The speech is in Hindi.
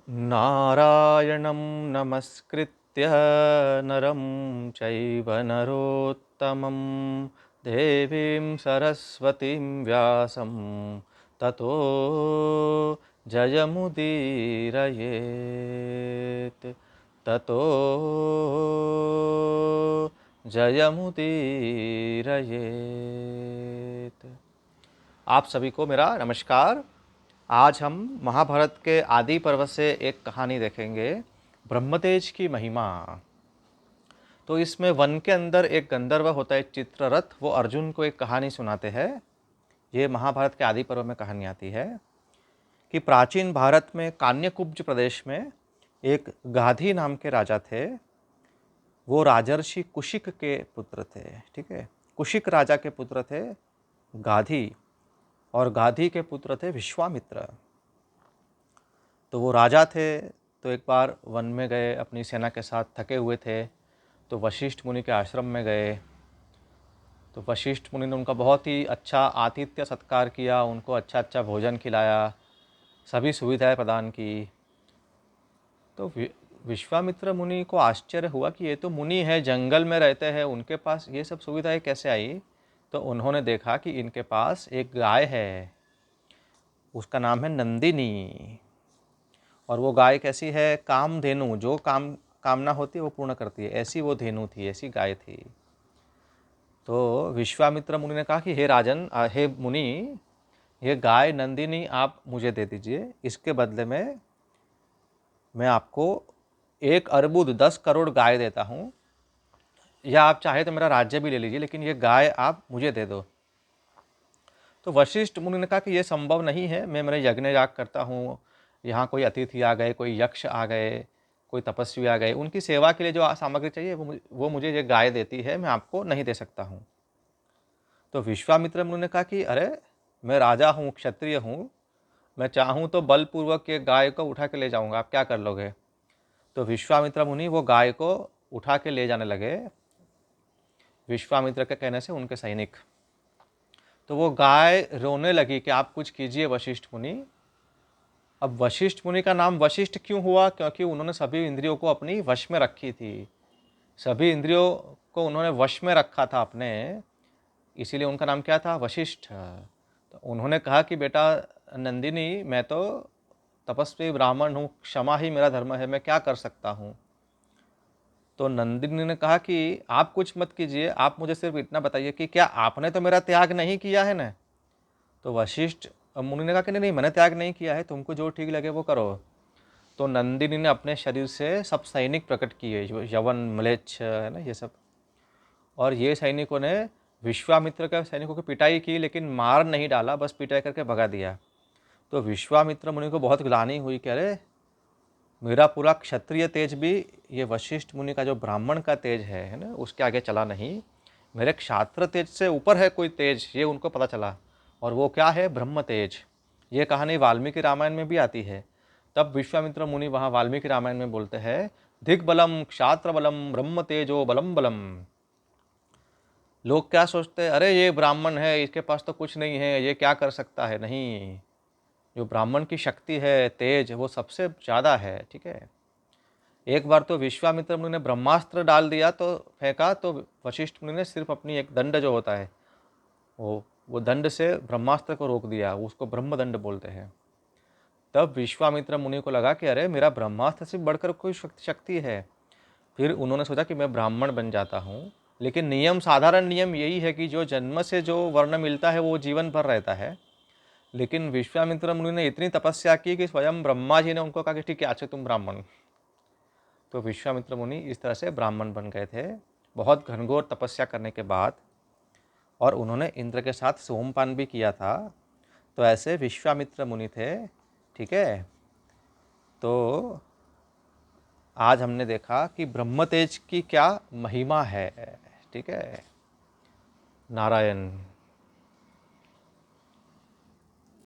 नारायणं नमस्कृत्य नरं चैव नरोत्तमं देवीं सरस्वतीं व्यासं ततो जयमुदीरयेत् ततो जयमुदीरयेत्। आप सभी को मेरा नमस्कार। आज हम महाभारत के आदि पर्व से एक कहानी देखेंगे, ब्रह्मतेज की महिमा। तो इसमें वन के अंदर एक गंधर्व होता है चित्ररथ, वो अर्जुन को एक कहानी सुनाते हैं। ये महाभारत के आदि पर्व में कहानी आती है कि प्राचीन भारत में कान्यकुब्ज प्रदेश में एक गाधी नाम के राजा थे। वो राजर्षि कुशिक के पुत्र थे। ठीक है, कुशिक राजा के पुत्र थे गाधी, और गाधी के पुत्र थे विश्वामित्र। तो वो राजा थे, तो एक बार वन में गए, अपनी सेना के साथ थके हुए थे, तो वशिष्ठ मुनि के आश्रम में गए। तो वशिष्ठ मुनि ने उनका बहुत ही अच्छा आतिथ्य सत्कार किया, उनको अच्छा अच्छा भोजन खिलाया, सभी सुविधाएं प्रदान की। तो विश्वामित्र मुनि को आश्चर्य हुआ कि ये तो मुनि है, जंगल में रहते हैं, उनके पास ये सब सुविधाएं कैसे आई। तो उन्होंने देखा कि इनके पास एक गाय है, उसका नाम है नंदिनी। और वो गाय कैसी है, कामधेनु, जो कामना होती है वो पूर्ण करती है, ऐसी वो धेनु थी, ऐसी गाय थी। तो विश्वामित्र मुनि ने कहा कि हे राजन, हे मुनि, ये गाय नंदिनी आप मुझे दे दीजिए, इसके बदले में मैं आपको 1 अर्बुद 10 करोड़ गाय देता हूँ, या आप चाहे तो मेरा राज्य भी ले लीजिए, लेकिन ये गाय आप मुझे दे दो। तो वशिष्ठ मुनि ने कहा कि ये संभव नहीं है, मैं मेरे यज्ञ याग करता हूँ, यहाँ कोई अतिथि आ गए, कोई यक्ष आ गए, कोई तपस्वी आ गए, उनकी सेवा के लिए जो सामग्री चाहिए वो मुझे ये गाय देती है, मैं आपको नहीं दे सकता हूँ। तो विश्वामित्र मुनि ने कहा कि अरे, मैं राजा हूँ, क्षत्रिय हूँ, मैं चाहूँ तो बलपूर्वक ये गाय को उठा के ले जाऊँगा, आप क्या कर लोगे। तो विश्वामित्र मुनि वो गाय को उठा के ले जाने लगे, विश्वामित्र के कहने से उनके सैनिक। तो वो गाय रोने लगी कि आप कुछ कीजिए वशिष्ठ मुनि। अब वशिष्ठ मुनि का नाम वशिष्ठ क्यों हुआ, क्योंकि उन्होंने सभी इंद्रियों को अपनी वश में रखी थी, सभी इंद्रियों को उन्होंने वश में रखा था अपने, इसीलिए उनका नाम क्या था, वशिष्ठ। तो उन्होंने कहा कि बेटा नंदिनी, मैं तो तपस्वी ब्राह्मण हूँ, क्षमा ही मेरा धर्म है, मैं क्या कर सकता हूँ। तो नंदिनी ने कहा कि आप कुछ मत कीजिए, आप मुझे सिर्फ इतना बताइए कि क्या आपने तो मेरा त्याग नहीं किया है ना। तो वशिष्ठ मुनि ने कहा कि नहीं नहीं, मैंने त्याग नहीं किया है, तुमको जो ठीक लगे वो करो। तो नंदिनी ने अपने शरीर से सब सैनिक प्रकट किए, यवन म्लेच्छ है ना ये सब, और ये सैनिकों ने विश्वामित्र के सैनिकों की पिटाई की, लेकिन मार नहीं डाला, बस पिटाई करके भगा दिया। तो विश्वामित्र मुनि को बहुत ग्लानि हुई कि अरे, मेरा पूरा क्षत्रिय तेज भी ये वशिष्ठ मुनि का जो ब्राह्मण का तेज है ना, उसके आगे चला नहीं। मेरे क्षात्र तेज से ऊपर है कोई तेज, ये उनको पता चला, और वो क्या है, ब्रह्म तेज। ये कहानी वाल्मीकि रामायण में भी आती है। तब विश्वामित्र मुनि वहाँ वाल्मीकि रामायण में बोलते हैं, दिग्बलम क्षात्र बलम ब्रह्म तेजो बलम बलम। लोग क्या सोचते हैं, अरे ये ब्राह्मण है, इसके पास तो कुछ नहीं है, ये क्या कर सकता है। नहीं, जो ब्राह्मण की शक्ति है, तेज, वो सबसे ज़्यादा है। ठीक है, एक बार तो विश्वामित्र मुनि ने ब्रह्मास्त्र डाल दिया, तो फेंका, तो वशिष्ठ मुनि ने सिर्फ अपनी एक दंड जो होता है, वो दंड से ब्रह्मास्त्र को रोक दिया, उसको ब्रह्मदंड बोलते हैं। तब विश्वामित्र मुनि को लगा कि अरे, मेरा ब्रह्मास्त्र से बढ़कर कोई शक्ति है। फिर उन्होंने सोचा कि मैं ब्राह्मण बन जाता हूँ, लेकिन नियम, साधारण नियम यही है कि जो जन्म से जो वर्ण मिलता है वो जीवन भर रहता है। लेकिन विश्वामित्र मुनि ने इतनी तपस्या की कि स्वयं ब्रह्मा जी ने उनको कहा कि ठीक है, आज से तुम ब्राह्मण। तो विश्वामित्र मुनि इस तरह से ब्राह्मण बन गए थे, बहुत घनघोर तपस्या करने के बाद। और उन्होंने इंद्र के साथ सोमपान भी किया था। तो ऐसे विश्वामित्र मुनि थे। ठीक है, तो आज हमने देखा कि ब्रह्मतेज की क्या महिमा है। ठीक है, नारायण।